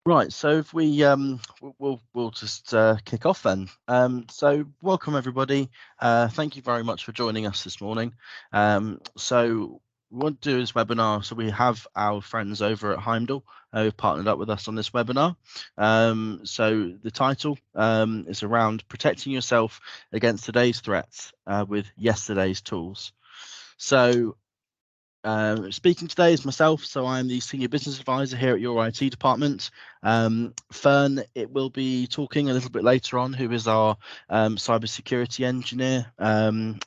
Right, so if we'll just kick off then. So welcome everybody. Thank you very much for joining us this morning. So we want to do this webinar. So we have our friends over at Heimdall who've partnered up with us on this webinar. So the title is around protecting yourself against today's threats with yesterday's tools. So speaking today is myself, so I'm the Senior Business Advisor here at Your IT Department. Fern, it will be talking a little bit later on, who is our Cybersecurity Engineer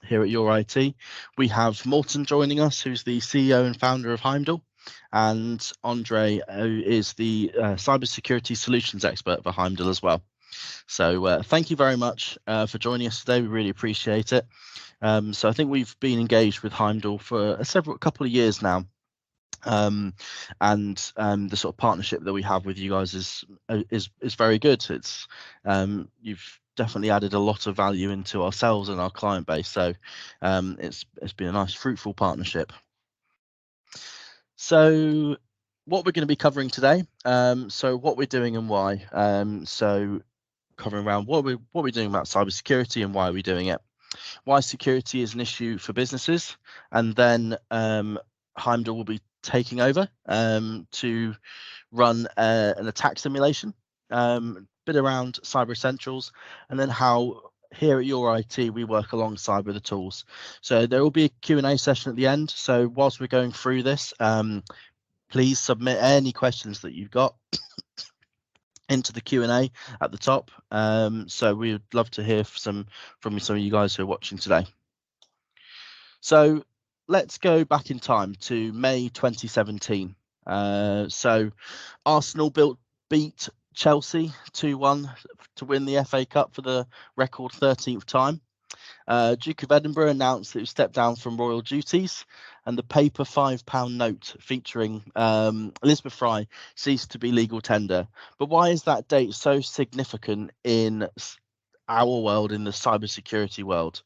here at Your IT. We have Morton joining us, who's the CEO and founder of Heimdall, and Andre, who is the Cybersecurity Solutions Expert for Heimdall as well. So thank you very much for joining us today. We really appreciate it. So I think we've been engaged with Heimdall for a couple of years now. And the sort of partnership that we have with you guys is very good. It's you've definitely added a lot of value into ourselves and our client base. So it's been a nice, fruitful partnership. So what we're going to be covering today. So what we're doing and why. So covering around what we're doing about cybersecurity and why are we doing it. Why security is an issue for businesses, and then Heimdall will be taking over to run an attack simulation, bit around cyber essentials, and then how here at Your IT we work alongside with the tools. So there will be a Q&A session at the end. So whilst we're going through this, please submit any questions that you've got into the Q&A at the top. So we would love to hear from some of you guys who are watching today. So let's go back in time to May 2017. So Arsenal beat Chelsea 2-1 to win the FA Cup for the record 13th time. Duke of Edinburgh announced that he stepped down from royal duties, and the paper £5 note featuring Elizabeth Fry ceased to be legal tender. But why is that date so significant in our world, in the cybersecurity world?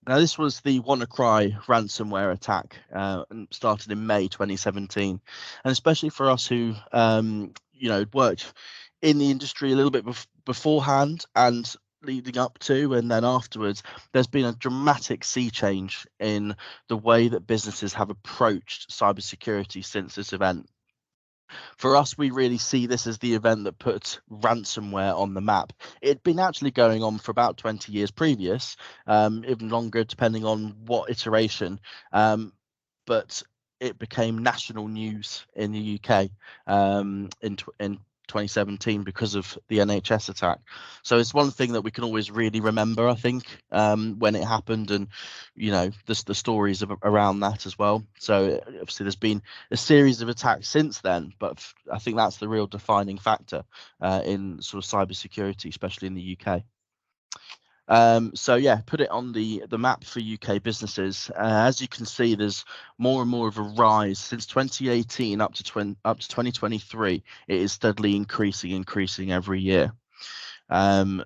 Now, this was the WannaCry ransomware attack, and started in May 2017, and especially for us who worked in the industry a little bit beforehand and leading up to and then afterwards, there's been a dramatic sea change in the way that businesses have approached cybersecurity since this event. For us, we really see this as the event that put ransomware on the map. It'd been actually going on for about 20 years previous, even longer depending on what iteration, but it became national news in the UK in 2017 because of the NHS attack. So it's one thing that we can always really remember, I think, when it happened, and the stories around that as well. So obviously there's been a series of attacks since then, but I think that's the real defining factor in sort of cybersecurity, especially in the UK. So yeah, put it on the map for UK businesses. As you can see, there's more and more of a rise since 2018 up to 2023. It is steadily increasing every year. And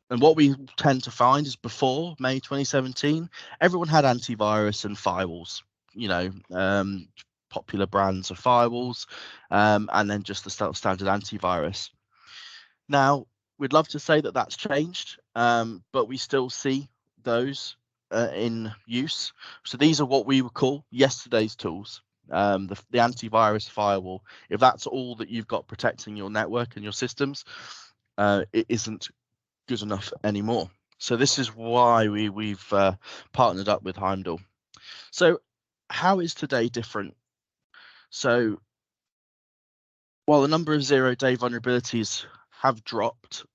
what we tend to find is before May 2017, everyone had antivirus and firewalls. Popular brands of firewalls, and then just the standard antivirus. Now, we'd love to say that that's changed, but we still see those in use. So these are what we would call yesterday's tools. The antivirus firewall, if that's all that you've got protecting your network and your systems, it isn't good enough anymore. So this is why we've partnered up with Heimdall. So how is today different? So while the number of zero-day vulnerabilities have dropped,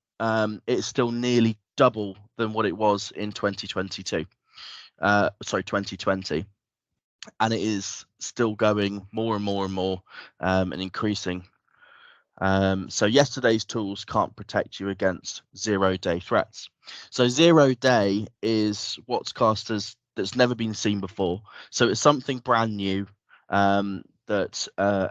it's still nearly double than what it was in 2020, and it is still going more and more and increasing. So yesterday's tools can't protect you against zero-day threats. So zero-day is what's classed as that's never been seen before. So it's something brand new that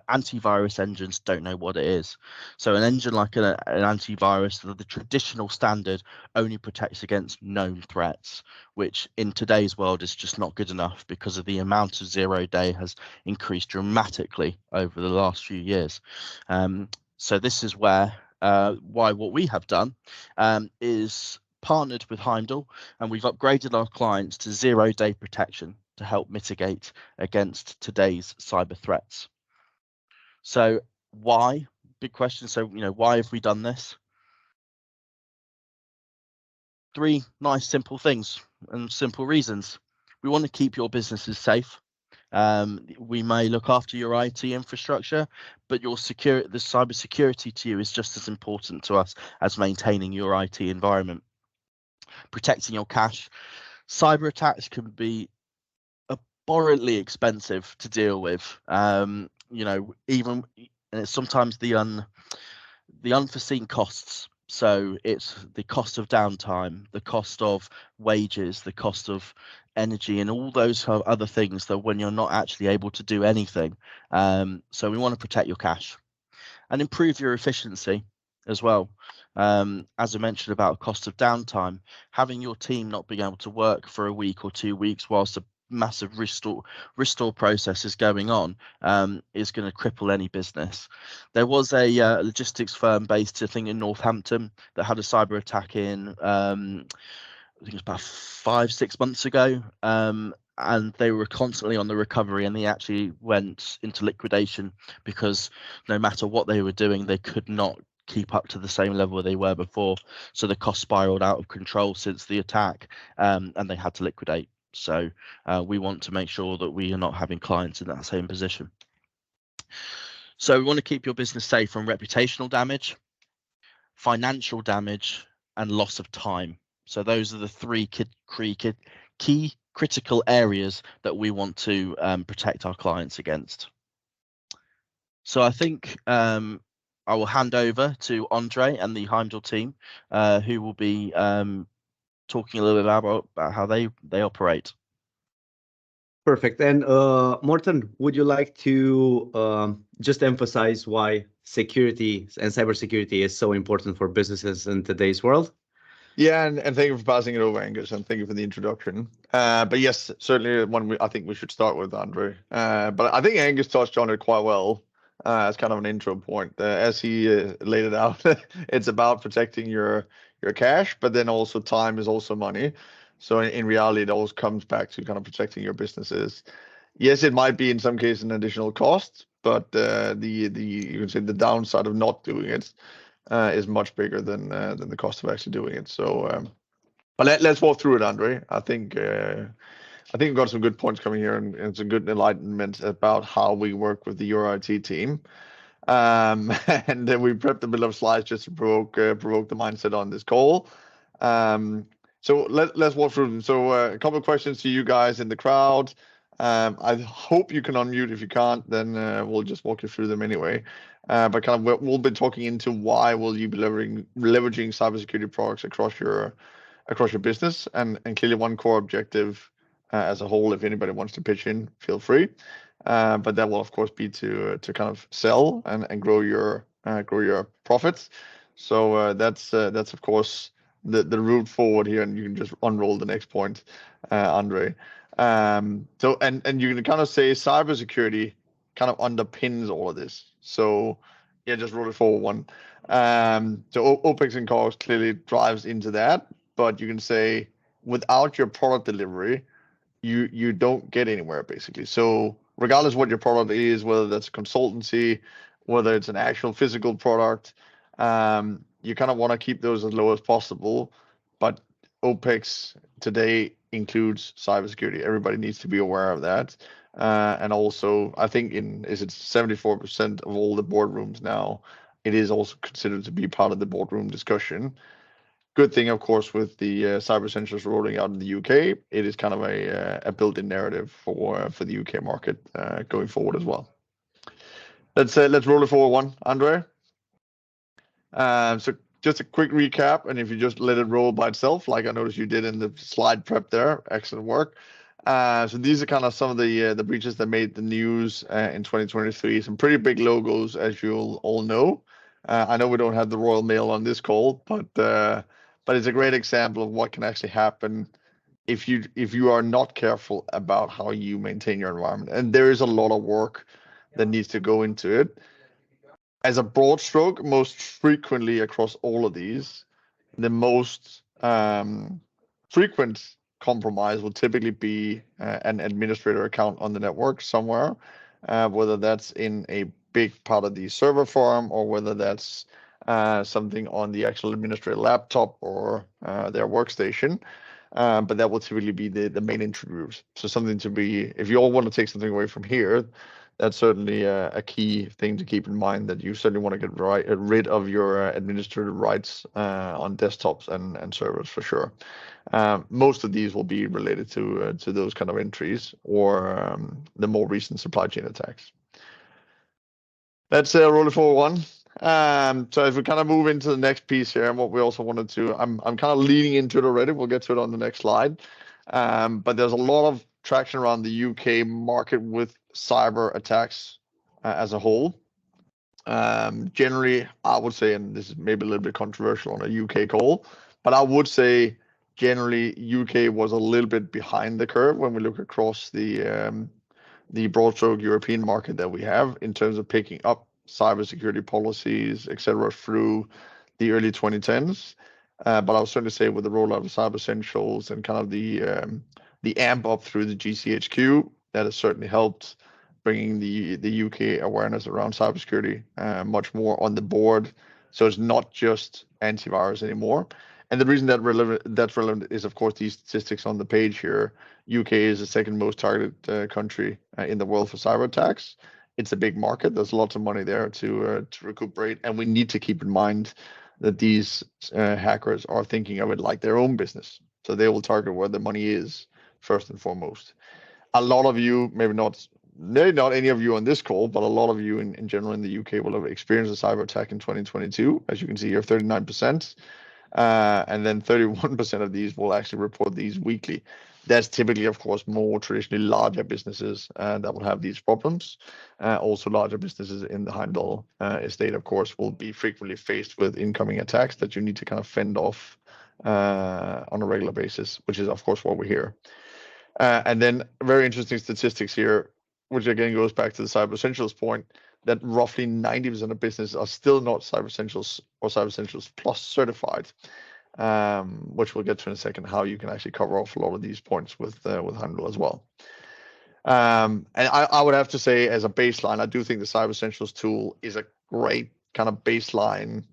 antivirus engines don't know what it is. So an engine like an antivirus, the traditional standard, only protects against known threats, which in today's world is just not good enough because of the amount of zero-day has increased dramatically over the last few years. So this is where why what we have done is partnered with Heimdall, and we've upgraded our clients to 0-day protection to help mitigate against today's cyber threats. So why? Big question. So, why have we done this? 3 nice simple things and simple reasons. We want to keep your businesses safe. We may look after your IT infrastructure, but the cybersecurity to you is just as important to us as maintaining your IT environment. Protecting your cash. Cyber attacks can be abhorrently expensive to deal with. Even sometimes the unforeseen costs. So it's the cost of downtime, the cost of wages, the cost of energy, and all those other things that when you're not actually able to do anything. So we want to protect your cash and improve your efficiency as well. As I mentioned about cost of downtime, having your team not being able to work for a week or 2 weeks whilst a massive restore process is going on is going to cripple any business. There was a logistics firm based, I think, in Northampton that had a cyber attack in I think it was about 5-6 months ago, and they were constantly on the recovery, and they actually went into liquidation because no matter what they were doing, they could not keep up to the same level they were before. So the cost spiraled out of control since the attack, and they had to liquidate. So we want to make sure that we are not having clients in that same position. So we want to keep your business safe from reputational damage, financial damage, and loss of time. So those are the 3 key critical areas that we want to protect our clients against. So I think I will hand over to Andre and the Heimdall team, who will be talking a little bit about how they operate. Perfect. And Morten, would you like to just emphasize why security and cybersecurity is so important for businesses in today's world? Yeah, and thank you for passing it over, Angus, and thank you for the introduction. But yes, certainly one I think we should start with, Andre. But I think Angus touched on it quite well as kind of an intro point. As he laid it out, it's about protecting your cash, but then also time is also money. So in reality, it always comes back to kind of protecting your businesses. Yes, it might be in some cases an additional cost, but you can say the downside of not doing it is much bigger than the cost of actually doing it. So, but let's walk through it, Andre. I think we've got some good points coming here and some good enlightenment about how we work with the URIT team. And then we prepped a bit of slides just to provoke the mindset on this call. So let's walk through them. So a couple of questions to you guys in the crowd. I hope you can unmute. If you can't, then we'll just walk you through them anyway. But kind of we'll be talking into why will you be leveraging cybersecurity products across your business, and clearly one core objective as a whole. If anybody wants to pitch in, feel free. But that will of course be to kind of sell and grow your profits. So that's of course the route forward here, and you can just unroll the next point, Andre. So and you can kind of say cybersecurity kind of underpins all of this. So yeah, just roll it forward one. So OpEx and cost clearly drives into that, but you can say without your product delivery, you don't get anywhere basically. So regardless what your product is, whether that's a consultancy, whether it's an actual physical product, you kind of want to keep those as low as possible. But OpEx today includes cybersecurity. Everybody needs to be aware of that. And also, I think is it 74% of all the boardrooms now, it is also considered to be part of the boardroom discussion. Good thing, of course, with the cyber essentials rolling out in the UK, it is kind of a built-in narrative for the UK market going forward as well. Let's roll it forward one, Andre. So just a quick recap, and if you just let it roll by itself, like I noticed you did in the slide prep there, excellent work. So these are kind of some of the breaches that made the news in 2023. Some pretty big logos, as you'll all know. I know we don't have the Royal Mail on this call, but it's a great example of what can actually happen if you are not careful about how you maintain your environment. And there is a lot of work that needs to go into it. as a broad stroke, most frequently across all of these, the most frequent compromise will typically be an administrator account on the network somewhere, whether that's in a big part of the server farm or whether that's something on the actual administrator laptop or their workstation. But that will typically be the main entry route. So something to be, if you all want to take something away from here, that's certainly a key thing to keep in mind, that you certainly want to get rid of your administrative rights on desktops and servers for sure. Most of these will be related to those kind of entries or the more recent supply chain attacks. Let's roll it forward one. So if we kind of move into the next piece here, and what we also wanted to, I'm kind of leading into it already. We'll get to it on the next slide. But there's a lot of traction around the UK market with cyber attacks as a whole. Generally, I would say, and this is maybe a little bit controversial on a UK call, but I would say generally UK was a little bit behind the curve when we look across the broad stroke European market that we have in terms of picking up cybersecurity policies, etc., through the early 2010s. But I would certainly say with the rollout of Cyber Essentials and kind of the amp up through the GCHQ, that has certainly helped bringing the UK awareness around cybersecurity much more on the board. So it's not just antivirus anymore. And the reason that's relevant is, of course, these statistics on the page here. UK is the second most targeted country in the world for cyber attacks. It's a big market. There's lots of money there to recuperate, and we need to keep in mind that these hackers are thinking of it like their own business. So they will target where the money is first and foremost. A lot of you, maybe not any of you on this call, but a lot of you in general in the UK will have experienced a cyber attack in 2022. As you can see here, 39%. And then 31% of these will actually report these weekly. That's typically, of course, more traditionally larger businesses that will have these problems. Also, larger businesses in the Heimdall estate, of course, will be frequently faced with incoming attacks that you need to kind of fend off on a regular basis, which is, of course, what we hear. And then very interesting statistics here, which again goes back to the Cyber Essentials point, that roughly 90% of businesses are still not Cyber Essentials or Cyber Essentials Plus certified, which we'll get to in a second, how you can actually cover off a lot of these points with Heimdall as well. And I would have to say, as a baseline, I do think the Cyber Essentials tool is a great kind of baseline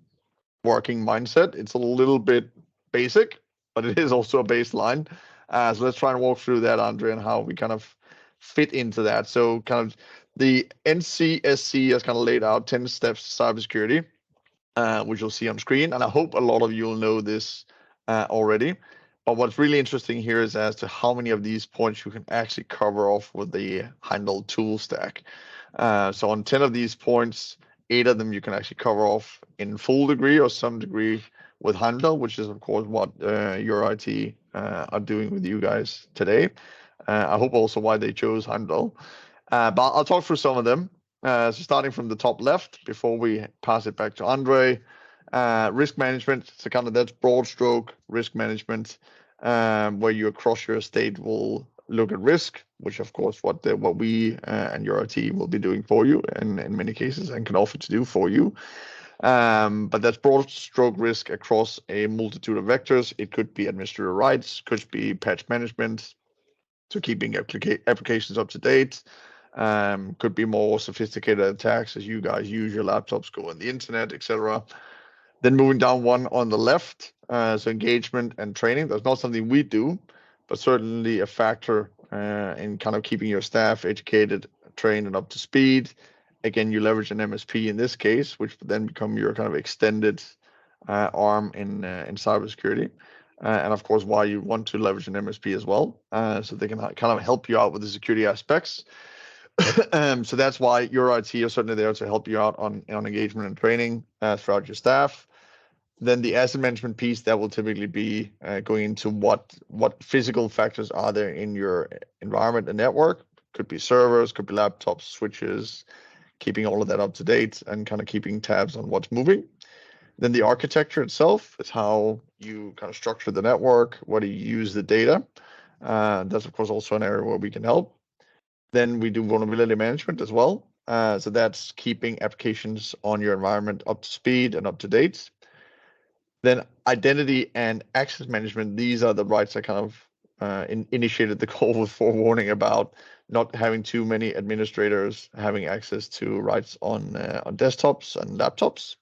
working mindset. It's a little bit basic, but it is also a baseline. So let's try and walk through that, Andre, and how we kind of fit into that. So kind of the NCSC has kind of laid out 10 steps to cybersecurity, which you'll see on screen. And I hope a lot of you will know this already. But what's really interesting here is as to how many of these points you can actually cover off with the Heimdall tool stack. So on 10 of these points, 8 of them you can actually cover off in full degree or some degree with Heimdall, which is, of course, what your IT are doing with you guys today. I hope also why they chose Heimdall. But I'll talk through some of them. So starting from the top left, before we pass it back to Andre, risk management. So kind of that's broad stroke risk management, where you across your estate will look at risk, which of course what we and your IT will be doing for you in many cases and can offer to do for you. But that's broad stroke risk across a multitude of vectors. It could be administrator rights, could be patch management, so keeping applications up to date. Could be more sophisticated attacks as you guys use your laptops, go on the internet, etc. Then moving down one on the left, so engagement and training. That's not something we do, but certainly a factor in kind of keeping your staff educated, trained, and up to speed. Again, you leverage an MSP in this case, which would then become your kind of extended arm in cybersecurity. And of course, why you want to leverage an MSP as well, so they can kind of help you out with the security aspects. So that's why your IT are certainly there to help you out on engagement and training throughout your staff. Then the asset management piece, that will typically be going into what physical factors are there in your environment and network. Could be servers, could be laptops, switches, keeping all of that up to date and kind of keeping tabs on what's moving. Then the architecture itself is how you kind of structure the network, what do you use the data. That's of course also an area where we can help. Then we do vulnerability management as well. So that's keeping applications on your environment up to speed and up to date. Then identity and access management, these are the rights I kind of initiated the call with forewarning about not having too many administrators having access to rights on desktops and laptops.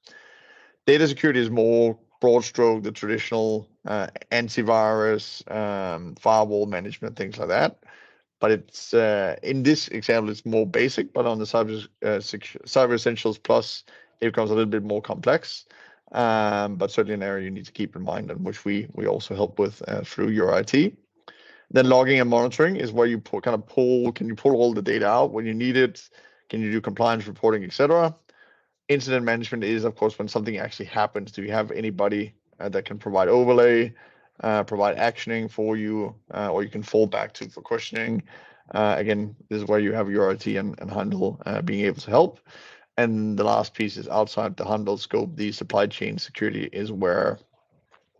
Data security is more broad stroke, the traditional antivirus, firewall management, things like that. But it's in this example, it's more basic. But on the Cyber Essentials Plus, it becomes a little bit more complex. But certainly an area you need to keep in mind, and which we also help with through your IT. Then logging and monitoring is where you can you pull all the data out when you need it? Can you do compliance reporting, etc.? Incident management is, of course, when something actually happens. Do you have anybody that can provide overlay, provide actioning for you, or you can fall back to for questioning? Again, this is where you have your IT and handle being able to help. And the last piece is outside the handle scope. The supply chain security is where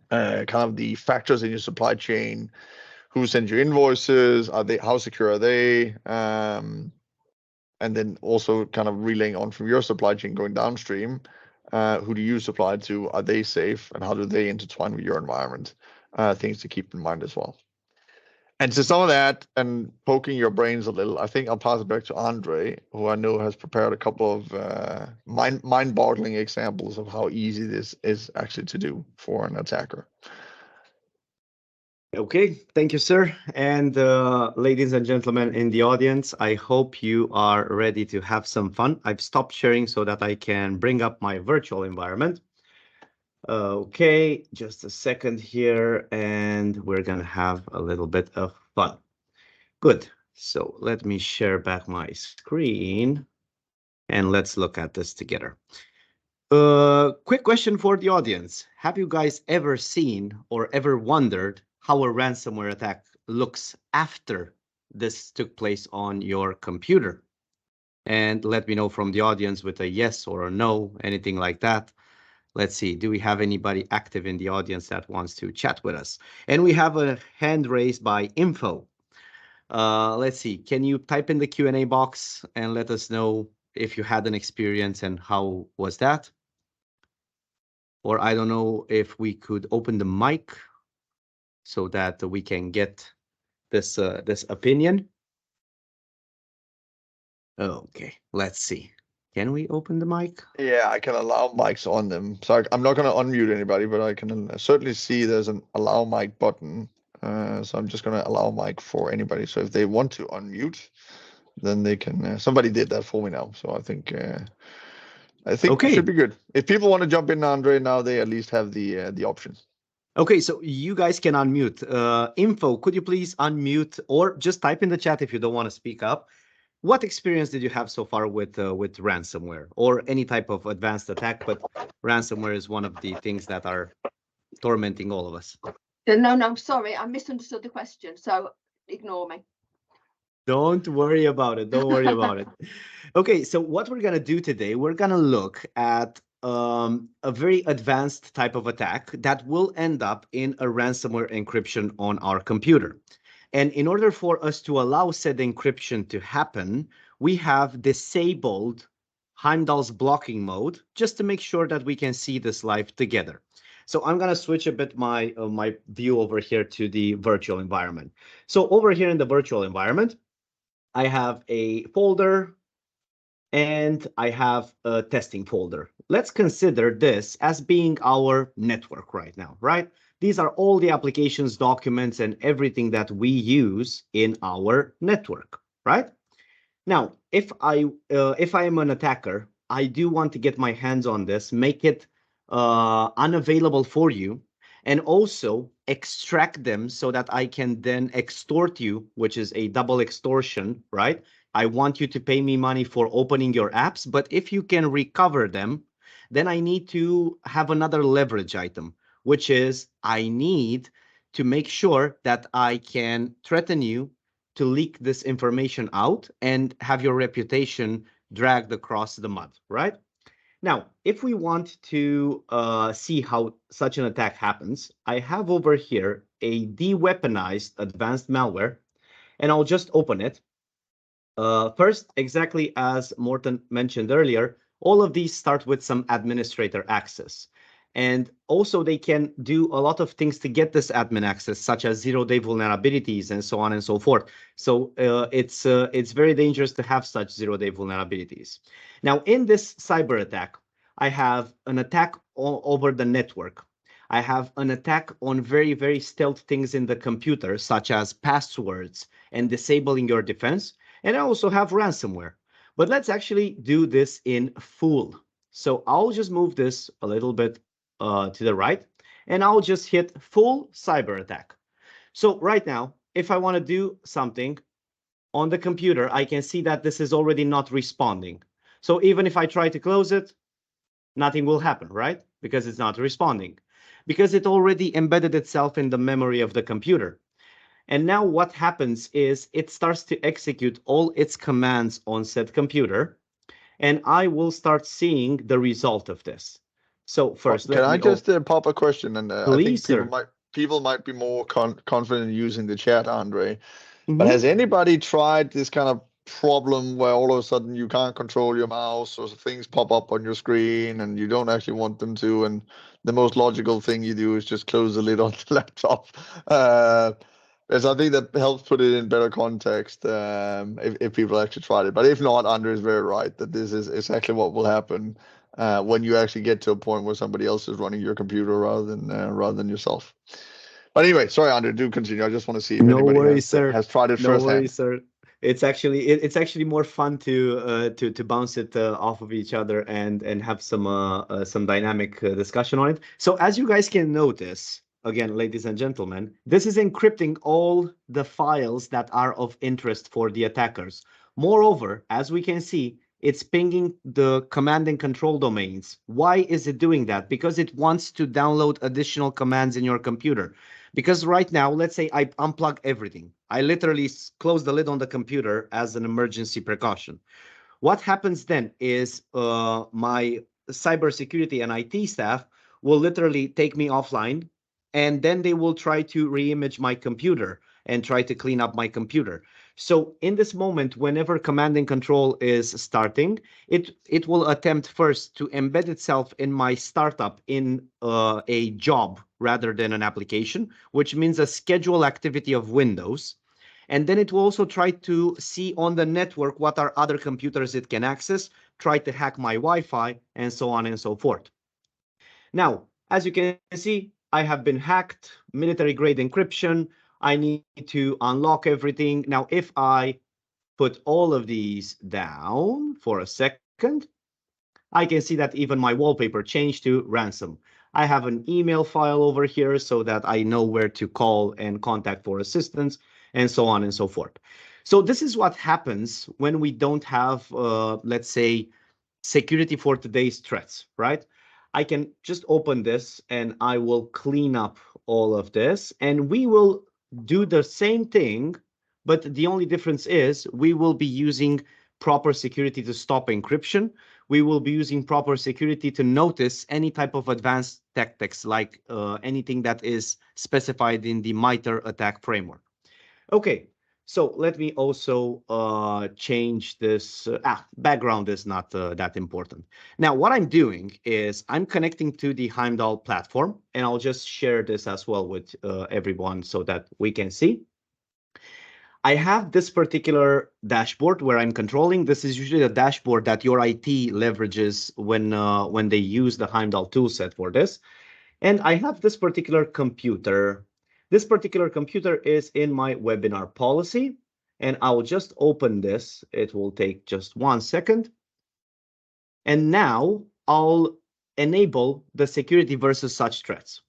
kind of the factors in your supply chain, who sends you invoices, how secure are they? And then also kind of relaying on from your supply chain going downstream, who do you supply to? Are they safe? And how do they intertwine with your environment? Things to keep in mind as well. And to some of that, and poking your brains a little, I think I'll pass it back to Andre, who I know has prepared a couple of mind-boggling examples of how easy this is actually to do for an attacker. Okay, thank you, sir. And ladies and gentlemen in the audience, I hope you are ready to have some fun. I've stopped sharing so that I can bring up my virtual environment. Okay, just a second here, and we're gonna have a little bit of fun. Good. So let me share back my screen, and let's look at this together. Quick question for the audience. Have you guys ever seen or ever wondered how a ransomware attack looks after this took place on your computer? And let me know from the audience with a yes or a no, anything like that. Let's see, do we have anybody active in the audience that wants to chat with us? And we have a hand raised by Info. Let's see, can you type in the Q&A box and let us know if you had an experience and how was that? Or I don't know if we could open the mic so that we can get this this opinion. Okay, let's see. Can we open the mic? Yeah, I can allow mics on them. So I'm not going to unmute anybody, but I can certainly see there's an allow mic button. So I'm just going to allow mic for anybody. So if they want to unmute, then they can. Somebody did that for me now. So I think Okay. it should be good. If people want to jump in, Andre, now they at least have the option. Okay, so you guys can unmute. Info, could you please unmute or just type in the chat if you don't want to speak up? What experience did you have so far with ransomware or any type of advanced attack? But ransomware is one of the things that are tormenting all of us. No, sorry, I misunderstood the question, so ignore me. Don't worry about it. Don't worry about it. Okay, so what we're going to do today, we're going to look at a very advanced type of attack that will end up in a ransomware encryption on our computer. And in order for us to allow said encryption to happen, we have disabled Heimdall's blocking mode just to make sure that we can see this live together. So I'm going to switch a bit my view over here to the virtual environment. So over here in the virtual environment, I have a folder and I have a testing folder. Let's consider this as being our network right now, right? These are all the applications, documents, and everything that we use in our network, right? Now, if I am an attacker, I do want to get my hands on this, make it unavailable for you, and also extract them so that I can then extort you, which is a double extortion, right? I want you to pay me money for opening your apps, but if you can recover them, then I need to have another leverage item, which is I need to make sure that I can threaten you to leak this information out and have your reputation dragged across the mud, right? Now, if we want to see how such an attack happens, I have over here a de-weaponized advanced malware, and I'll just open it. First, exactly as Morten mentioned earlier, all of these start with some administrator access. And also they can do a lot of things to get this admin access, such as zero-day vulnerabilities and so on and so forth. So it's very dangerous to have such zero-day vulnerabilities. Now, in this cyber attack, I have an attack over the network. I have an attack on very, very stealth things in the computer, such as passwords and disabling your defense. And I also have ransomware. But let's actually do this in full. So I'll just move this a little bit to the right, and I'll just hit full cyber attack. So right now, if I want to do something on the computer, I can see that this is already not responding. So even if I try to close it, nothing will happen, right? Because it's not responding. Because it already embedded itself in the memory of the computer. And now what happens is it starts to execute all its commands on said computer, and I will start seeing the result of this. So first, Can I just pop a question? And I think Please, sir. people might be more confident in using the chat, Andre. But Mhm. has anybody tried this kind of problem where all of a sudden you can't control your mouse or things pop up on your screen and you don't actually want them to, and the most logical thing you do is just close the lid on the laptop? As I think that helps put it in better context, if people actually tried it. But if not, Andre is very right that this is exactly what will happen when you actually get to a point where somebody else is running your computer rather than yourself. But anyway, sorry, Andre, do continue. I just want to see if No anybody worries, sir. has tried it No firsthand. worries, sir. It's actually more fun to bounce it off of each other and have some dynamic discussion on it. So as you guys can notice, again, ladies and gentlemen, this is encrypting all the files that are of interest for the attackers. Moreover, as we can see, it's pinging the command and control domains. Why is it doing that? Because it wants to download additional commands in your computer. Because right now, let's say I unplug everything. I literally close the lid on the computer as an emergency precaution. What happens then is my cybersecurity and IT staff will literally take me offline, and then they will try to reimage my computer and try to clean up my computer. So in this moment, whenever command and control is starting, it will attempt first to embed itself in my startup in a job rather than an application, which means a schedule activity of Windows. And then it will also try to see on the network what are other computers it can access, try to hack my Wi-Fi, and so on and so forth. Now, as you can see, I have been hacked, military grade encryption. I need to unlock everything. Now, if I put all of these down for a second, I can see that even my wallpaper changed to ransom. I have an email file over here so that I know where to call and contact for assistance, and so on and so forth. So this is what happens when we don't have, let's say, security for today's threats, right? I can just open this and I will clean up all of this, and we will do the same thing, but the only difference is we will be using proper security to stop encryption. We will be using proper security to notice any type of advanced tactics, like anything that is specified in the MITRE attack framework. Okay, so let me also change this. Background is not that important. Now, what I'm doing is I'm connecting to the Heimdall platform, and I'll just share this as well with everyone so that we can see. I have this particular dashboard where I'm controlling. This is usually the dashboard that your IT leverages when they use the Heimdall toolset for this. And I have this particular computer. This particular computer is in my webinar policy, and I'll just open this. It will take just 1 second. And now I'll enable the security versus such threats.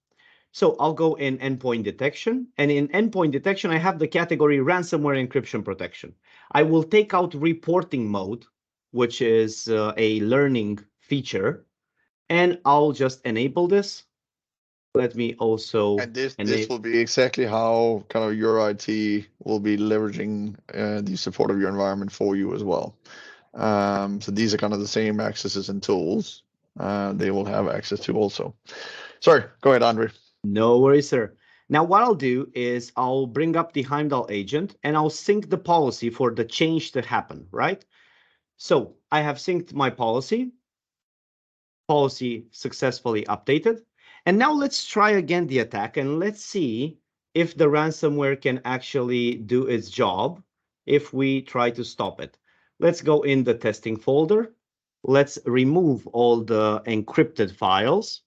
So I'll go in endpoint detection, and in endpoint detection, I have the category ransomware encryption protection. I will take out reporting mode, which is a learning feature, and I'll just enable this. Let me also, and this will be exactly how kind of your IT will be leveraging the support of your environment for you as well. So these are kind of the same accesses and tools they will have access to also. Sorry, go ahead, Andre. No worries, sir. Now, what I'll do is I'll bring up the Heimdall agent and I'll sync the policy for the change to happen, right? So I have synced my policy successfully updated. And now let's try again the attack and let's see if the ransomware can actually do its job if we try to stop it. Let's go in the testing folder. Let's remove all the encrypted files,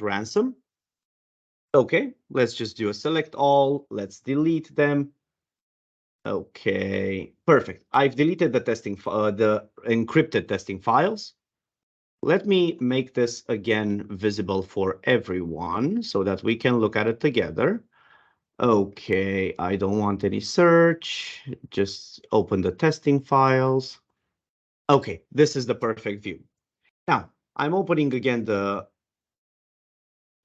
.ransom. Okay, let's just do a select all. Let's delete them. Okay, perfect. I've deleted the the encrypted testing files. Let me make this again visible for everyone so that we can look at it together. Okay, I don't want any search. Just open the testing files. Okay, this is the perfect view. Now, I'm opening again the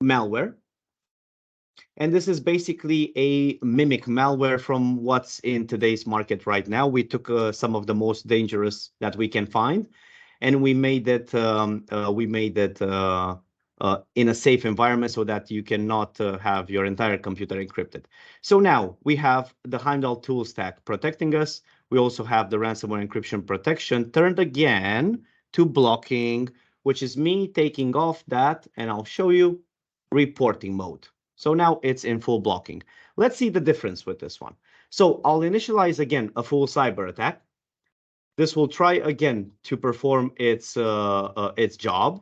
malware. And this is basically a mimic malware from what's in today's market right now. We took some of the most dangerous that we can find, and we made it in a safe environment so that you cannot have your entire computer encrypted. So now we have the Heimdall tool stack protecting us. We also have the ransomware encryption protection turned again to blocking, which is me taking off that, and I'll show you reporting mode. So now it's in full blocking. Let's see the difference with this one. So I'll initialize again a full cyber attack. This will try again to perform its job.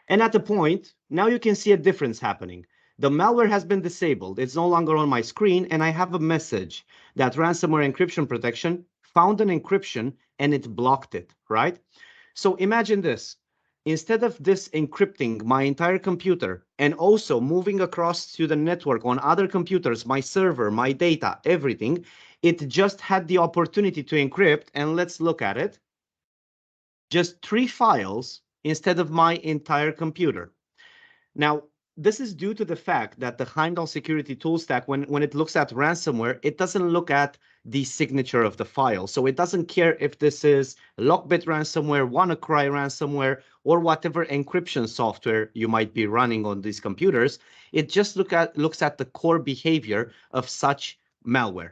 And at the point, now you can see a difference happening. The malware has been disabled. It's no longer on my screen, and I have a message that ransomware encryption protection found an encryption and it blocked it, right? So imagine this. Instead of this encrypting my entire computer and also moving across to the network on other computers, my server, my data, everything, it just had the opportunity to encrypt. And let's look at it. Just 3 files instead of my entire computer. Now, this is due to the fact that the Heimdall security tool stack, when it looks at ransomware, it doesn't look at the signature of the file. So it doesn't care if this is Lockbit ransomware, WannaCry ransomware, or whatever encryption software you might be running on these computers. It just looks at the core behavior of such malware.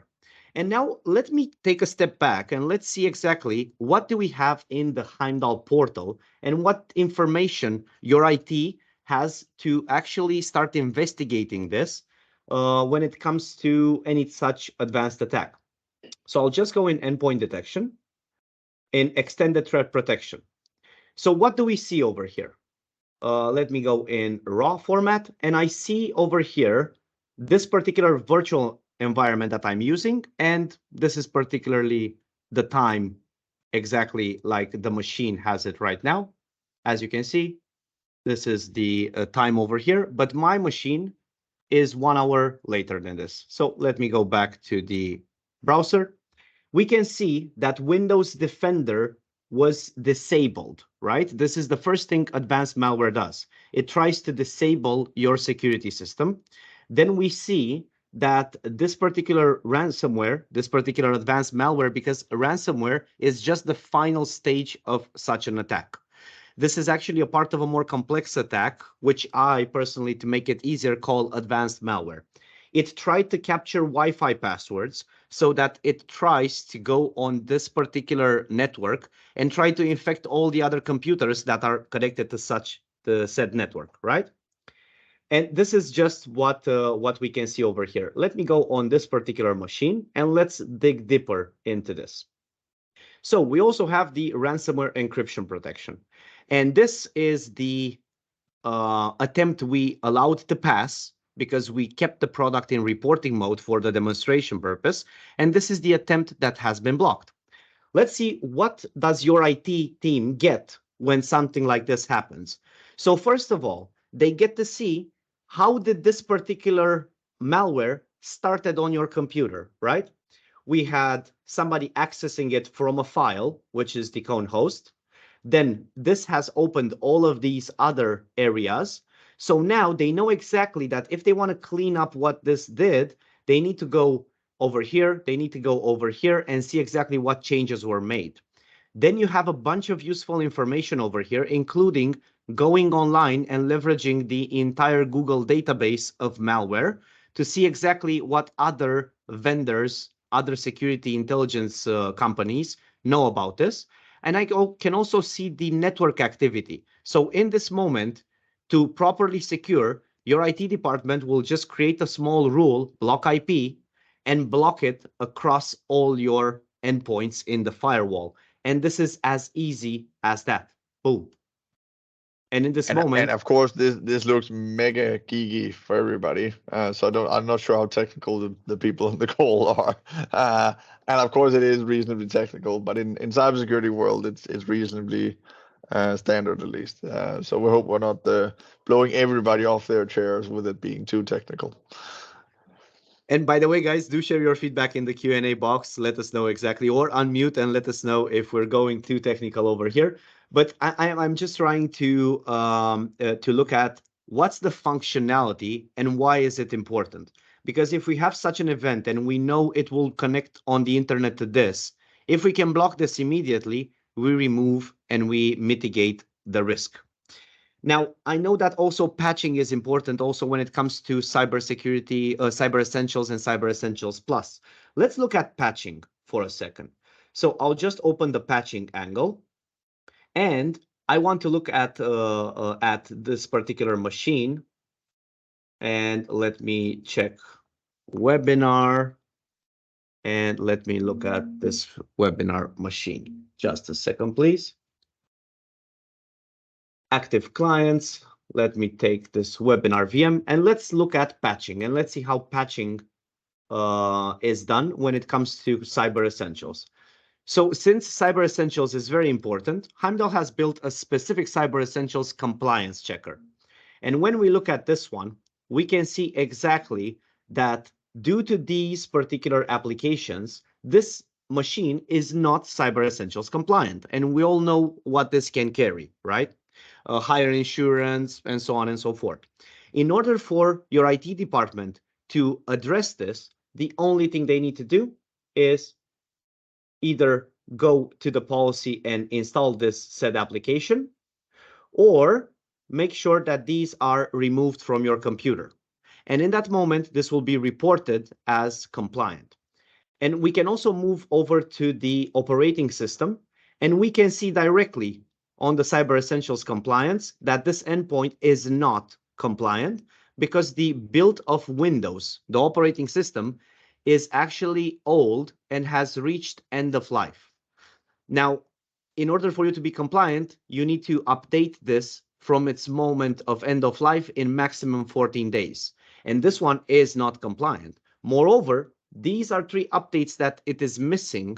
And now let me take a step back and let's see exactly what do we have in the Heimdall portal and what information your IT has to actually start investigating this when it comes to any such advanced attack. So I'll just go in endpoint detection in extended threat protection. So what do we see over here? Let me go in raw format, and I see over here this particular virtual environment that I'm using, and this is particularly the time exactly like the machine has it right now. As you can see, this is the time over here, but my machine is 1 hour later than this. So let me go back to the browser. We can see that Windows Defender was disabled, right? This is the first thing advanced malware does. It tries to disable your security system. Then we see that this particular ransomware, this particular advanced malware, because ransomware is just the final stage of such an attack. This is actually a part of a more complex attack, which I personally, to make it easier, call advanced malware. It tried to capture Wi-Fi passwords so that it tries to go on this particular network and try to infect all the other computers that are connected to such the said network, right? And this is just what we can see over here. Let me go on this particular machine and let's dig deeper into this. So we also have the ransomware encryption protection. And this is the attempt we allowed to pass because we kept the product in reporting mode for the demonstration purpose. And this is the attempt that has been blocked. Let's see, what does your IT team get when something like this happens? So first of all, they get to see how did this particular malware started on your computer, right? We had somebody accessing it from a file, which is the cone host. Then this has opened all of these other areas. So now they know exactly that if they want to clean up what this did, they need to go over here, they need to go over here and see exactly what changes were made. Then you have a bunch of useful information over here, including going online and leveraging the entire Google database of malware to see exactly what other vendors, other security intelligence companies know about this. And I can also see the network activity. So in this moment, to properly secure, your IT department will just create a small rule, block IP, and block it across all your endpoints in the firewall. And this is as easy as that. Boom. And in this moment, and of course this looks mega geeky for everybody. So I'm not sure how technical the people on the call are. And of course it is reasonably technical, but in cybersecurity world it's reasonably standard at least. So we hope we're not blowing everybody off their chairs with it being too technical. and by the way, guys, do share your feedback in the Q&A box. Let us know exactly, or unmute and let us know if we're going too technical over here. But I'm just trying to look at what's the functionality and why is it important? Because if we have such an event and we know it will connect on the internet to this, if we can block this immediately, we remove and we mitigate the risk. Now, I know that also patching is important also when it comes to cybersecurity, Cyber Essentials and Cyber Essentials Plus. Let's look at patching for a second. So I'll just open the patching angle, and I want to look at this particular machine. And let me check webinar, and let me look at this webinar machine. Just a second, please. Active clients. Let me take this webinar VM and let's look at patching and let's see how patching is done when it comes to Cyber Essentials. So since Cyber Essentials is very important, Heimdall has built a specific Cyber Essentials compliance checker. And when we look at this one, we can see exactly that due to these particular applications, this machine is not Cyber Essentials compliant. And we all know what this can carry, right? Higher insurance, and so on and so forth. In order for your IT department to address this, the only thing they need to do is either go to the policy and install this said application, or make sure that these are removed from your computer. And in that moment, this will be reported as compliant. And we can also move over to the operating system, and we can see directly on the Cyber Essentials compliance that this endpoint is not compliant because the build of Windows, the operating system, is actually old and has reached end of life. Now, in order for you to be compliant, you need to update this from its moment of end of life in maximum 14 days. And this one is not compliant. Moreover, these are 3 updates that it is missing,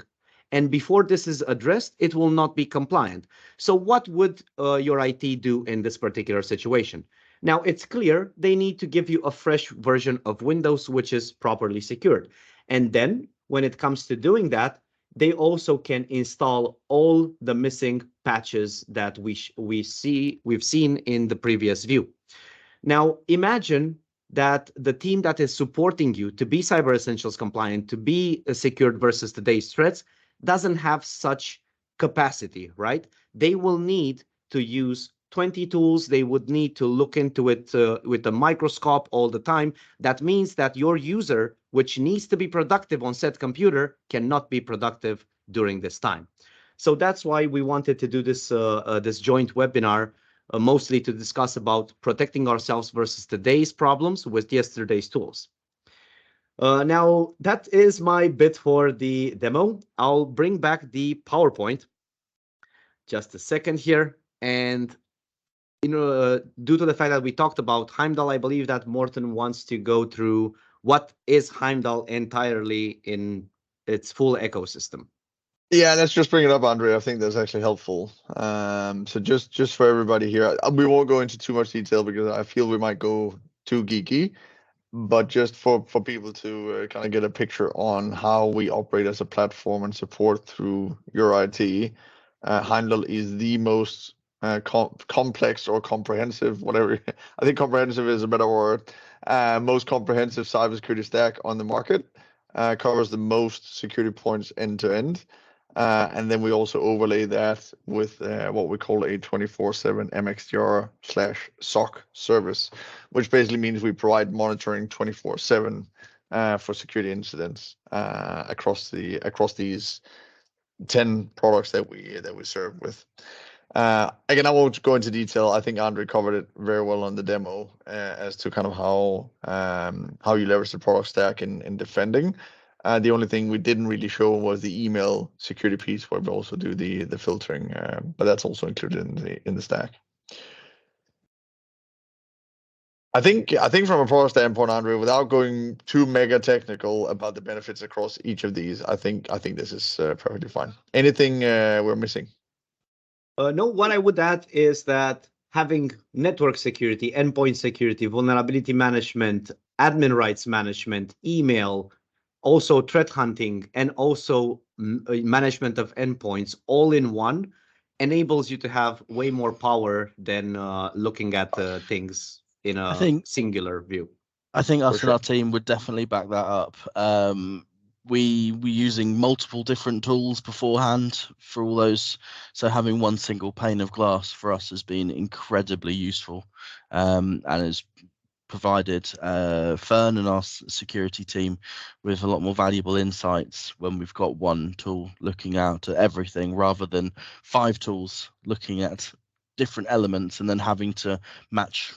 and before this is addressed, it will not be compliant. So what would your IT do in this particular situation? Now, it's clear they need to give you a fresh version of Windows, which is properly secured. And then when it comes to doing that, they also can install all the missing patches that we've seen in the previous view. Now, imagine that the team that is supporting you to be Cyber Essentials compliant, to be secured versus today's threats, doesn't have such capacity, right? They will need to use 20 tools. They would need to look into it with a microscope all the time. That means that your user, which needs to be productive on said computer, cannot be productive during this time. So that's why we wanted to do this this joint webinar, mostly to discuss about protecting ourselves versus today's problems with yesterday's tools. Now, that is my bit for the demo. I'll bring back the PowerPoint. Just a second here. And due to the fact that we talked about Heimdall, I believe that Morten wants to go through what is Heimdall entirely in its full ecosystem. Yeah, let's just bring it up, Andre. I think that's actually helpful. So just for everybody here, we won't go into too much detail because I feel we might go too geeky. But just for people to kind of get a picture on how we operate as a platform and support through your IT, Heimdall is the most complex or comprehensive, whatever. I think comprehensive is a better word. Most comprehensive cybersecurity stack on the market. Covers the most security points end to end. And then we also overlay that with what we call a 24/7 MXDR/SOC service, which basically means we provide monitoring 24/7 for security incidents across these 10 products that we serve with. Again, I won't go into detail. I think Andre covered it very well on the demo as to kind of how you leverage the product stack in defending. The only thing we didn't really show was the email security piece, where we also do the filtering, but that's also included in the stack. I think from a product standpoint, Andre, without going too mega technical about the benefits across each of these, I think this is perfectly fine. Anything we're missing? No, what I would add is that having network security, endpoint security, vulnerability management, admin rights management, email, also threat hunting, and also management of endpoints all in one enables you to have way more power than looking at things in a singular view. I think us and our team would definitely back that up. We were using multiple different tools beforehand for all those, so having one single pane of glass for us has been incredibly useful, and has provided Fern and our security team with a lot more valuable insights when we've got one tool looking out at everything rather than 5 tools looking at different elements and then having to match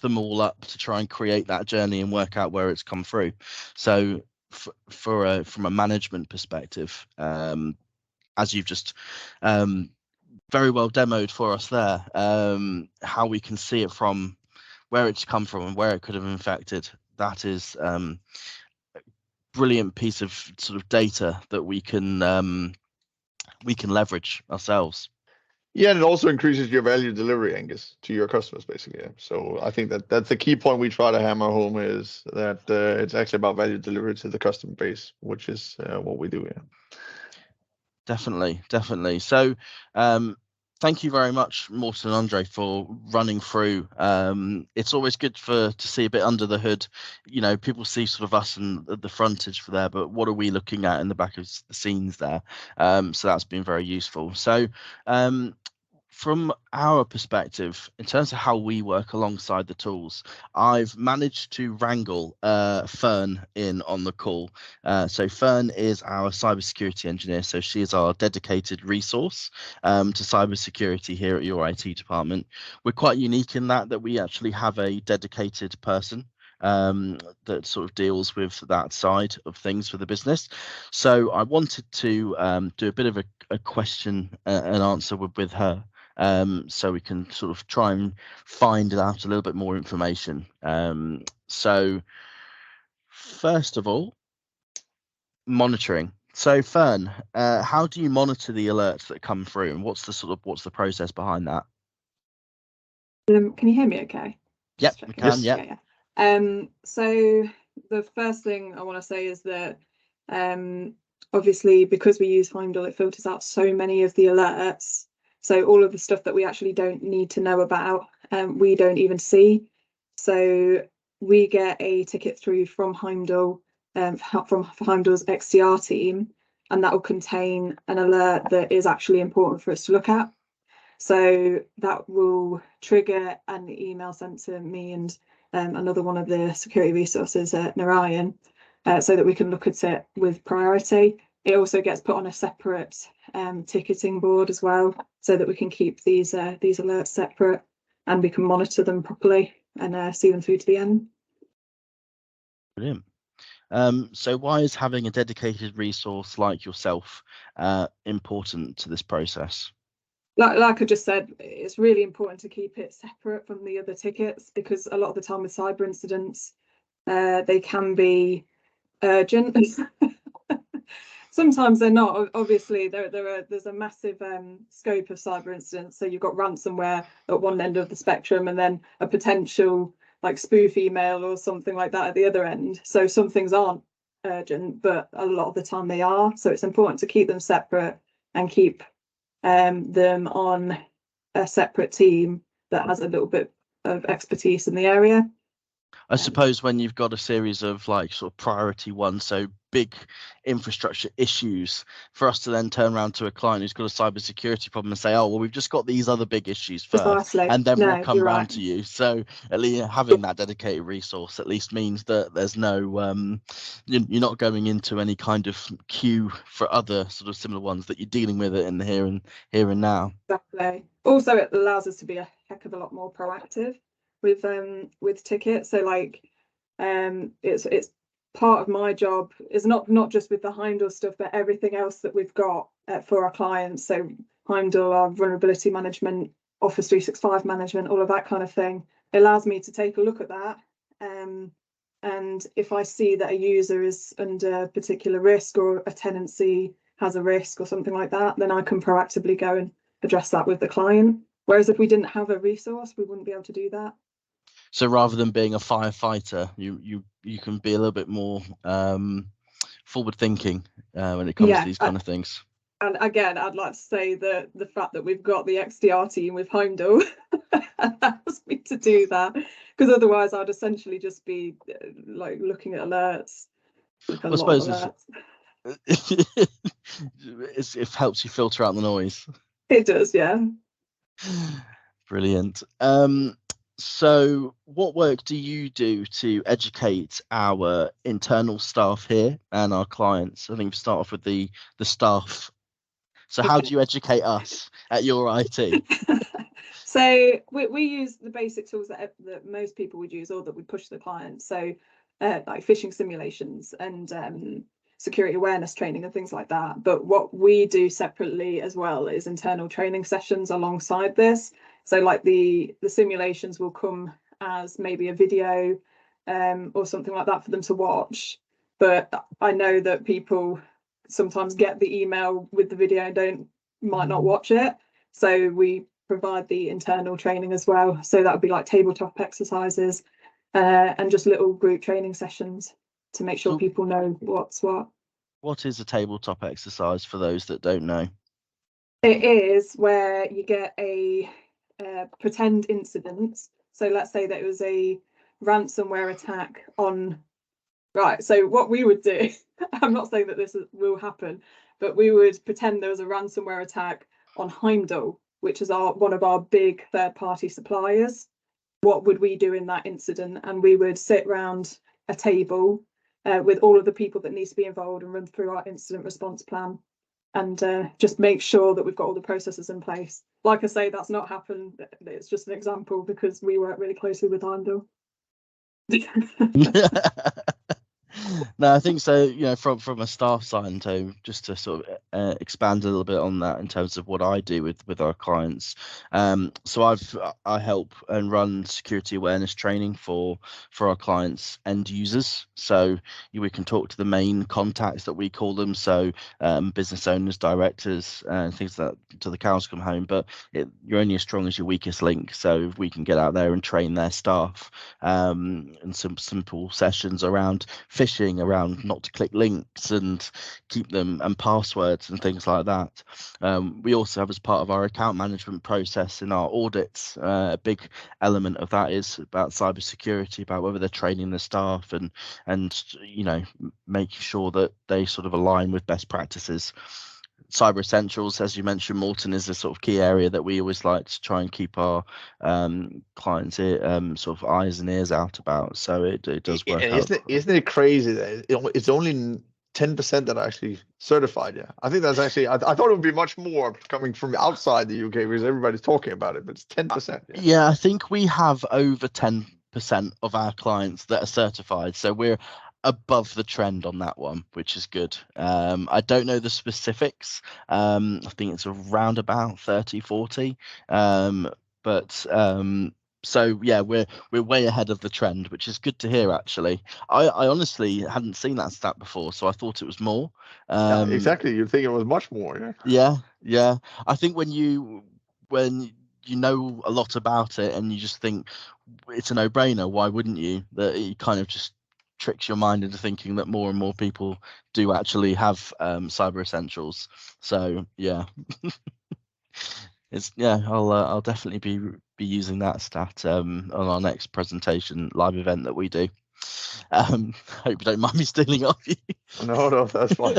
them all up to try and create that journey and work out where it's come through. So from a management perspective, as you've just very well demoed for us there, how we can see it from where it's come from and where it could have infected, that is a brilliant piece of sort of data that we can leverage ourselves. Yeah, and it also increases your value delivery, Angus, to your customers, basically. Yeah. So I think that's the key point we try to hammer home, is that it's actually about value delivery to the customer base, which is what we do. Yeah. Definitely. So thank you very much, Morten and Andre, for running through. It's always good to see a bit under the hood. You know, people see sort of us and the frontage for there, but what are we looking at in the back of the scenes there? So that's been very useful. So from our perspective, in terms of how we work alongside the tools, I've managed to wrangle Fern in on the call. So Fern is our cybersecurity engineer. So she is our dedicated resource to cybersecurity here at your IT department. We're quite unique in that we actually have a dedicated person that sort of deals with that side of things for the business. So I wanted to do a bit of a question and answer with her. So we can sort of try and find out a little bit more information. So first of all, monitoring. So Fern, how do you monitor the alerts that come through, and what's the process behind that? Can you hear me okay? Yep, we can. Yeah. So the first thing I want to say is that obviously, because we use Heimdall, it filters out so many of the alerts. So all of the stuff that we actually don't need to know about, we don't even see. So we get a ticket through from Heimdall, from Heimdall's XDR team, and that will contain an alert that is actually important for us to look at. So that will trigger an email sent to me and another one of the security resources at Narayan, so that we can look at it with priority. It also gets put on a separate ticketing board as well, so that we can keep these alerts separate and we can monitor them properly and see them through to the end. Brilliant. So why is having a dedicated resource like yourself important to this process? Like I just said, it's really important to keep it separate from the other tickets, because a lot of the time with cyber incidents, they can be urgent. Sometimes they're not. Obviously, there's a massive scope of cyber incidents. So you've got ransomware at one end of the spectrum, and then a potential like spoof email or something like that at the other end. So some things aren't urgent, but a lot of the time they are. So it's important to keep them separate and keep them on a separate team that has a little bit of expertise in the area. I suppose when you've got a series of like sort of priority ones, so big infrastructure issues, for us to then turn around to a client who's got a cybersecurity problem and say, oh, well, we've just got these other big issues first, Precisely. and then No, we'll come you're round right. to you. So at least having that dedicated resource at least means that there's no, you're not going into any kind of queue for other sort of similar ones, that you're dealing with it in the here and now. Exactly. Also, it allows us to be a heck of a lot more proactive with tickets. So like it's part of my job is not just with the Heimdall stuff, but everything else that we've got for our clients. So Heimdall, our vulnerability management, Office 365 management, all of that kind of thing. It allows me to take a look at that. And if I see that a user is under particular risk, or a tenancy has a risk or something like that, then I can proactively go and address that with the client. Whereas if we didn't have a resource, we wouldn't be able to do that. So rather than being a firefighter, you can be a little bit more forward thinking when it comes to these kind of things. And again, I'd like to say that the fact that we've got the XDR team with Heimdall allows me to do that, because otherwise I'd essentially just be like looking at alerts. Like I suppose it helps you filter out the noise. It does, yeah. Brilliant. So what work do you do to educate our internal staff here and our clients? I think we start off with the staff. So how do you educate us at your IT? So we use the basic tools that most people would use, or that we push to the client. So like phishing simulations and security awareness training and things like that. But what we do separately as well is internal training sessions alongside this. So like the simulations will come as maybe a video or something like that for them to watch. But I know that people sometimes get the email with the video and might not watch it. So we provide the internal training as well. So that would be like tabletop exercises and just little group training sessions to make sure people know what's what. What is a tabletop exercise for those that don't know? It is where you get a pretend incident. So let's say that it was a ransomware attack on, right, so what we would do, I'm not saying that this will happen, but we would pretend there was a ransomware attack on Heimdall, which is one of our big third-party suppliers. What would we do in that incident? And we would sit around a table with all of the people that needs to be involved and run through our incident response plan, and just make sure that we've got all the processes in place. Like I say, that's not happened. It's just an example because we work really closely with Heimdall. No, I think so. You know, from a staff side, so just to sort of expand a little bit on that in terms of what I do with our clients. So I help and run security awareness training for our clients' end users. So we can talk to the main contacts that we call them. So business owners, directors, and things like that, till the cows come home. But you're only as strong as your weakest link. So if we can get out there and train their staff, and some simple sessions around phishing, around not to click links and keep them, and passwords and things like that. We also have, as part of our account management process in our audits, a big element of that is about cybersecurity, about whether they're training the staff and you know, making sure that they sort of align with best practices. Cyber Essentials, as you mentioned, Morton, is a sort of key area that we always like to try and keep our clients sort of eyes and ears out about. So it does work out. Isn't it crazy that it's only 10% that are actually certified? Yeah, I think that's actually, I thought it would be much more coming from outside the UK because everybody's talking about it, but it's 10%. Yeah, I think we have over 10% of our clients that are certified. So we're above the trend on that one, which is good. I don't know the specifics. I think it's around about 30-40, but so yeah, we're way ahead of the trend, which is good to hear. Actually, I honestly hadn't seen that stat before, so I thought it was more. Yeah, exactly, you'd think it was much more. Yeah. I think when you know a lot about it and you just think it's a no-brainer, why wouldn't you? That it kind of just tricks your mind into thinking that more and more people do actually have Cyber Essentials. So yeah. I'll definitely be be using that stat on our next presentation live event that we do. Hope you don't mind me stealing it off you. No, that's fine.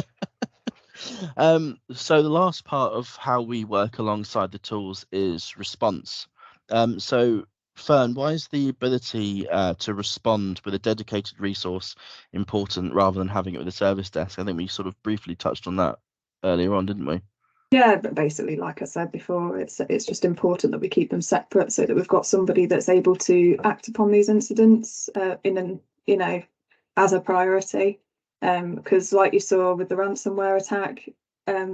So the last part of how we work alongside the tools is response. So Fern, why is the ability to respond with a dedicated resource important rather than having it with a service desk? I think we sort of briefly touched on that earlier on, didn't we? Yeah, but basically, like I said before, it's just important that we keep them separate so that we've got somebody that's able to act upon these incidents as a priority. Because like you saw with the ransomware attack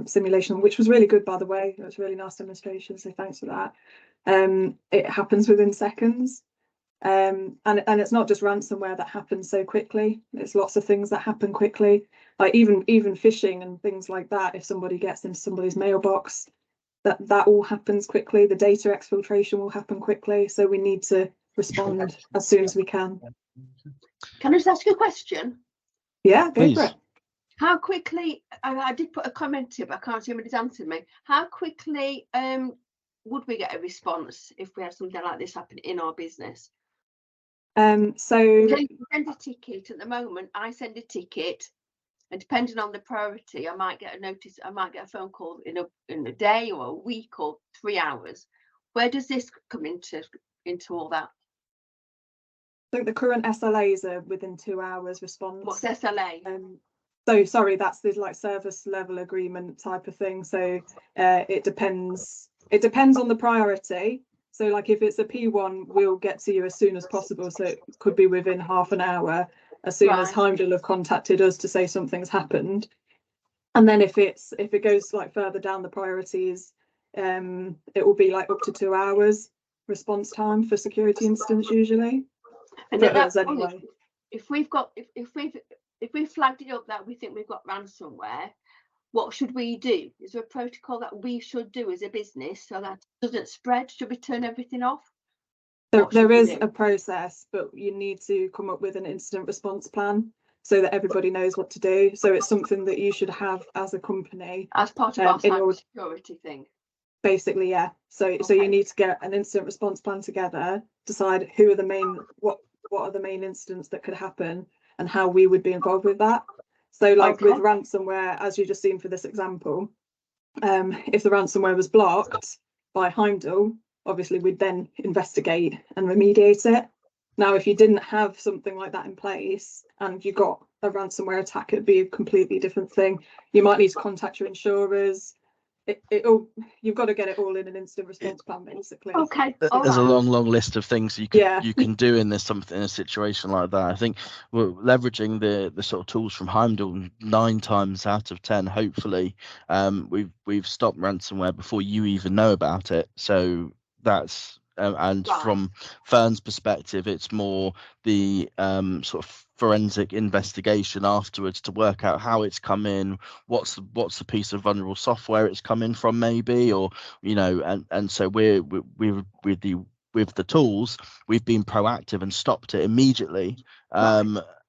simulation, which was really good, by the way, it was a really nice demonstration, so thanks for that. It happens within seconds. And it's not just ransomware that happens so quickly. There's lots of things that happen quickly, like even phishing and things like that. If somebody gets into somebody's mailbox, that all happens quickly. The data exfiltration will happen quickly, so we need to respond as soon as we can. Can I just ask you a question? Yeah, go for it. How quickly, I did put a comment here, but I can't see anybody's answered me. How quickly would we get a response if we had something like this happen in our business? So we send a ticket at the moment. I send a ticket, and depending on the priority, I might get a notice. I might get a phone call in a day or a week or 3 hours. Where does this come into all that? I think the current SLAs are within 2 hours response. What's SLA? So sorry, that's the like service level agreement type of thing. So it depends on the priority. So like if it's a P1, we'll get to you as soon as possible. So it could be within half an hour, as soon as Heimdall have contacted us to say something's happened. And then if it goes like further down the priorities, it will be like up to 2 hours response time for security incidents usually. And anyway, if we've flagged it up that we think we've got ransomware, what should we do? Is there a protocol that we should do as a business so that it doesn't spread? Should we turn everything off? There is a process, but you need to come up with an incident response plan so that everybody knows what to do. So it's something that you should have as a company. As part of our cybersecurity thing. Basically, yeah. So you need to get an incident response plan together, decide who are the main, what are the main incidents that could happen and how we would be involved with that. So like with ransomware, as you just seen for this example, if the ransomware was blocked by Heimdall, obviously we'd then investigate and remediate it. Now, if you didn't have something like that in place and you got a ransomware attack, it'd be a completely different thing. You might need to contact your insurers. You've got to get it all in an instant response plan, basically. Okay. There's a long list of things you can do in a situation like that. I think we're leveraging the sort of tools from Heimdall 9 times out of 10. Hopefully, we've stopped ransomware before you even know about it. So that's from Fern's perspective, it's more the sort of forensic investigation afterwards to work out how it's come in, what's the piece of vulnerable software it's come in from, maybe, or and so we're with the tools, we've been proactive and stopped it immediately.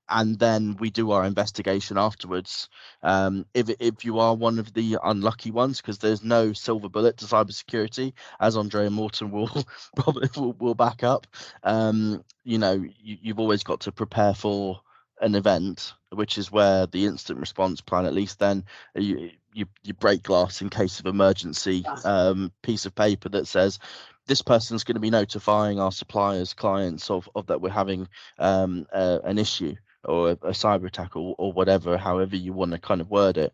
And then we do our investigation afterwards. If you are one of the unlucky ones, because there's no silver bullet to cybersecurity, as Andre and Morton will probably will back up. You've always got to prepare for an event, which is where the incident response plan, at least then you break glass in case of emergency, piece of paper that says this person's going to be notifying our suppliers, clients of that we're having an issue or a cyber attack or whatever, however you want to kind of word it.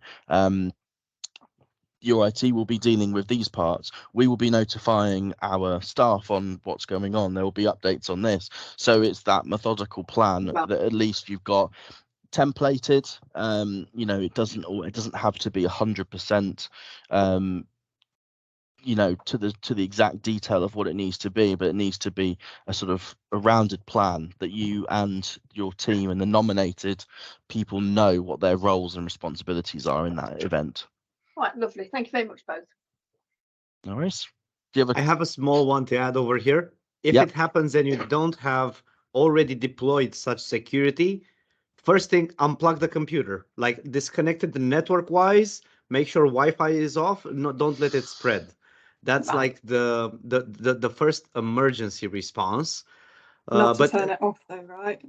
Your IT will be dealing with these parts. We will be notifying our staff on what's going on. There will be updates on this. So it's that methodical plan that at least you've got templated. It doesn't have to be 100%. To the exact detail of what it needs to be, but it needs to be a sort of a rounded plan that you and your team and the nominated people know what their roles and responsibilities are in that event. Right, lovely. Thank you very much, both. No worries. I have a small one to add over here. If it happens and you don't have already deployed such security, first thing, unplug the computer, like disconnect it network wise, make sure Wi-Fi is off, don't let it spread. That's Right. like the first emergency response. Not to But turn it off though, right?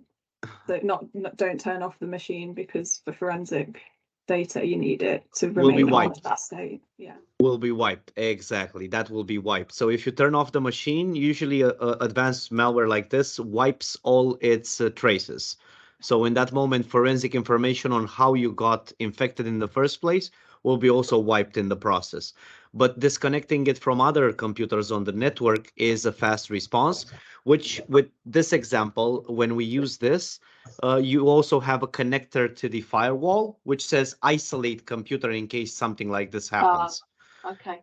So not don't turn off the machine, because for forensic data you need it to Will be remain on wiped. at that state. Yeah. will be wiped. Exactly, that will be wiped. So if you turn off the machine, usually a advanced malware like this wipes all its traces. So in that moment, forensic information on how you got infected in the first place will be also wiped in the process. But disconnecting it from other computers on the network is a fast response, which with this example, when we use this, you also have a connector to the firewall, which says isolate computer in case something like this happens. Okay,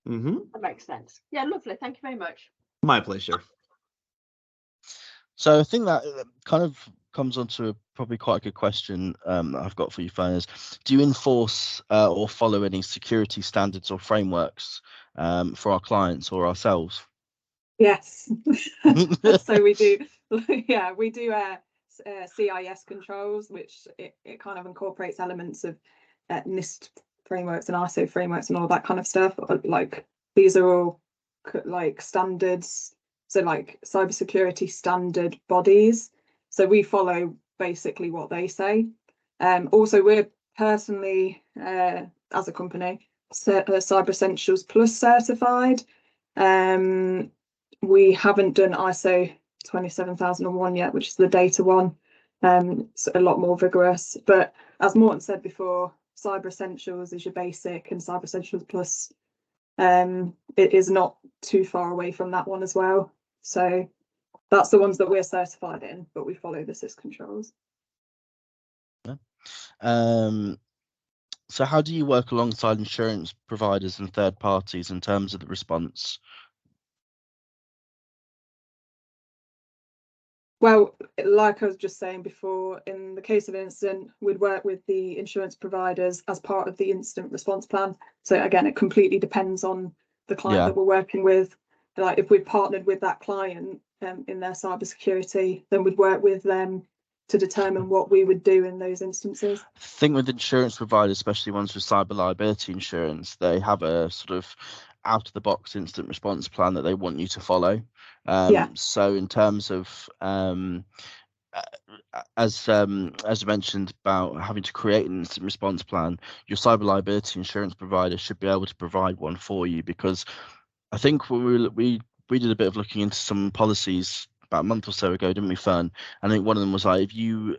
Mm-hmm. that makes sense. Yeah, lovely. Thank you very much. My pleasure. So I think that kind of comes on to probably quite a good question that I've got for you, Fern, is do you enforce or follow any security standards or frameworks for our clients or ourselves? Yes. So we do. Yeah, we do CIS controls, which it kind of incorporates elements of NIST frameworks and ISO frameworks and all that kind of stuff. Like these are all like standards, so like cybersecurity standard bodies. So we follow basically what they say. Also, we're personally, as a company, Cyber Essentials Plus certified. We haven't done ISO 27001 yet, which is the data one. It's a lot more vigorous. But as Morten said before, Cyber Essentials is your basic, and Cyber Essentials Plus it is not too far away from that one as well. So that's the ones that we're certified in, but we follow the SIS controls. So how do you work alongside insurance providers and third parties in terms of the response? Well, like I was just saying before, in the case of an incident, we'd work with the insurance providers as part of the incident response plan. So again, it completely depends on the client that we're working with. Like if we've partnered with that client in their cybersecurity, then we'd work with them to determine what we would do in those instances. I think with insurance providers, especially ones with cyber liability insurance, they have a sort of out of the box instant response plan that they want you to follow. So in terms of as I mentioned about having to create an instant response plan, your cyber liability insurance provider should be able to provide one for you, because I think when we did a bit of looking into some policies about a month or so ago, didn't we, Fern? I think one of them was like, if you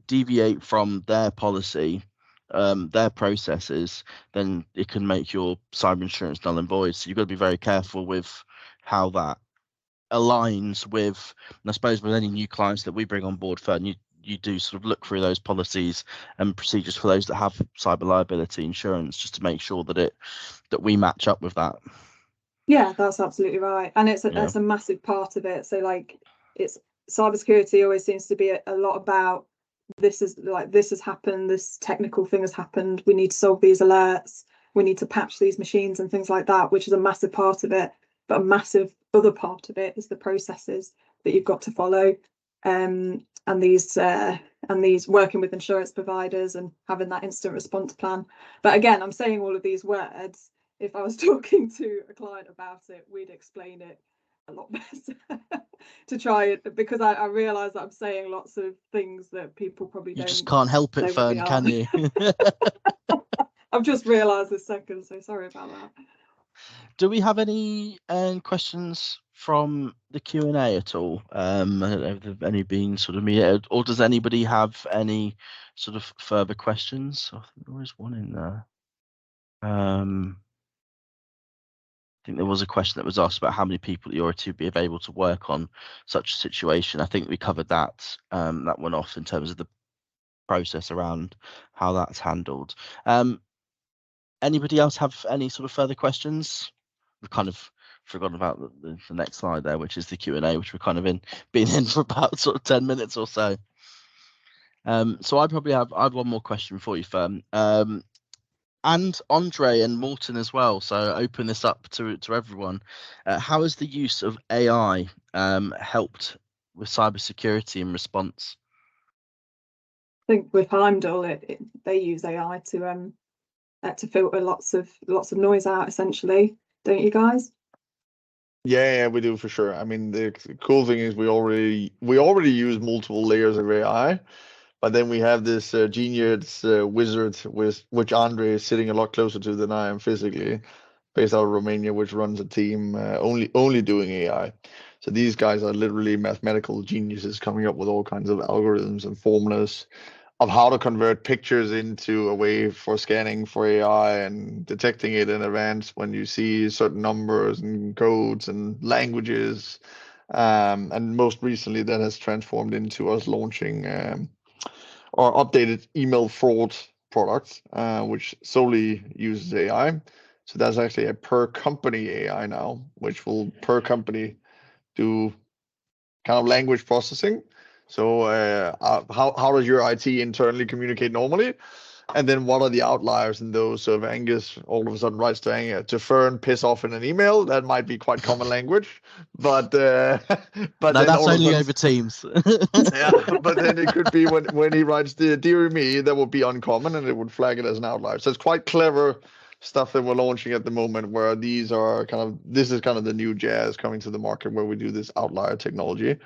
deviate from their policy, their processes, then it can make your cyber insurance null and void. So you've got to be very careful with how that aligns with, and I suppose with any new clients that we bring on board, Fern, you do sort of look through those policies and procedures for those that have cyber liability insurance, just to make sure that we match up with that. Yeah, that's absolutely right, and it's a massive part of it. So like, it's cybersecurity always seems to be a lot about this has happened, this technical thing has happened, we need to solve these alerts, we need to patch these machines and things like that, which is a massive part of it. But a massive other part of it is the processes that you've got to follow, and these working with insurance providers and having that instant response plan. But again, I'm saying all of these words. If I was talking to a client about it, we'd explain it a lot better to try it, because I realise that I'm saying lots of things that people probably don't. You just can't help it, Fern, can you? I've just realised this second, so sorry about that. Do we have any questions from the Q&A at all? I don't know if there have any been sort of mediated, or does anybody have any sort of further questions? I think there was one in there. I think there was a question that was asked about how many people you're to be able to work on such a situation. I think we covered that one off in terms of the process around how that's handled. Anybody else have any sort of further questions? We've kind of forgotten about the next slide there, which is the Q&A, which we've kind of been in for about sort of 10 minutes or so. So I have one more question for you, Fern. And Andre and Morten as well. So open this up to everyone. How has the use of AI helped with cybersecurity and response? I think with Heimdall, they use AI to filter lots of noise out, essentially. don't you guys? Yeah, we do for sure. I mean, the cool thing is we already use multiple layers of AI, but then we have this genius wizard which Andre is sitting a lot closer to than I am physically, based out of Romania, which runs a team only doing AI. So these guys are literally mathematical geniuses coming up with all kinds of algorithms and formulas of how to convert pictures into a way for scanning for AI and detecting it in advance when you see certain numbers and codes and languages. And most recently, that has transformed into us launching our updated email fraud product, which solely uses AI. So that's actually a per company AI now, which will per company do kind of language processing. So how does your IT internally communicate normally? And then what are the outliers in those? So if Angus all of a sudden writes to Fern, piss off in an email, that might be quite common language. But No, then that's all of a only sudden, over Teams. yeah, but then it could be when he writes the dear me, that would be uncommon and it would flag it as an outlier. So it's quite clever stuff that we're launching at the moment, where this is kind of the new jazz coming to the market, where we do this outlier technology.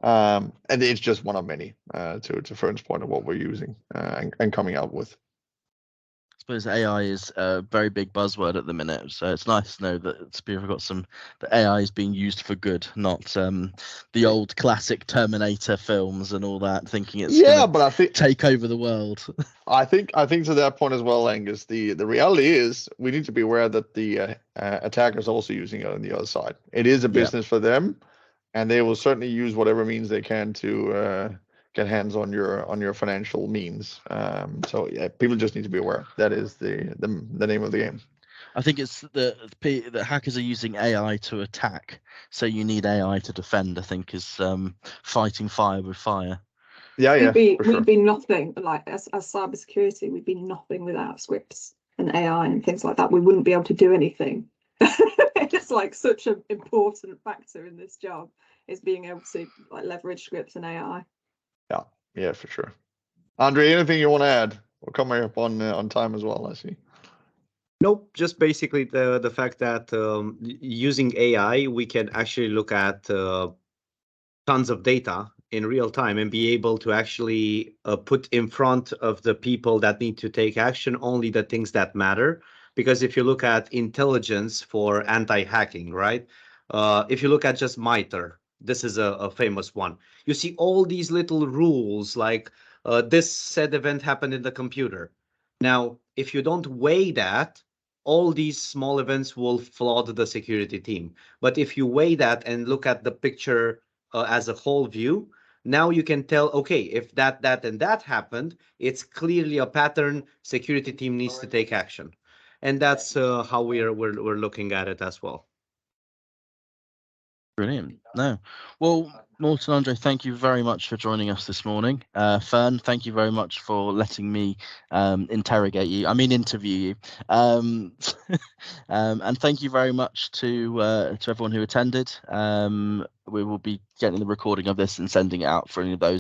And it's just one of many, to Fern's point, of what we're using and coming out with. I suppose AI is a very big buzzword at the minute, so it's nice to know that we've got that AI is being used for good, not the old classic Terminator films and all that, thinking it's but I think take over the world. I think to that point as well, Angus, the reality is we need to be aware that the attackers also using it on the other side. It is a business for them, and they will certainly use whatever means they can to get hands on your financial means. So yeah, people just need to be aware. That is the name of the game. I think it's the hackers are using AI to attack, so you need AI to defend. I think is fighting fire with fire. Yeah, we'd be nothing, like as cybersecurity, we'd be nothing without scripts and AI and things like that. We wouldn't be able to do anything. It's like such an important factor in this job, is being able to like leverage scripts and AI. Yeah, for sure. Andre, anything you want to add? We're coming up on time as well, I see. Nope, just basically the fact that using AI, we can actually look at tons of data in real time and be able to actually put in front of the people that need to take action only the things that matter. Because if you look at intelligence for anti-hacking, right? If you look at just MITRE, this is a famous one. You see all these little rules like this said event happened in the computer. Now, if you don't weigh that, all these small events will flood the security team. But if you weigh that and look at the picture as a whole view, now you can tell, okay, if that and that happened, it's clearly a pattern. Security team needs to take action, and that's how we're looking at it as well. Brilliant. No, well, Morten, Andre, thank you very much for joining us this morning. Fern, thank you very much for letting me interview you. And thank you very much to everyone who attended. We will be getting the recording of this and sending it out for any of those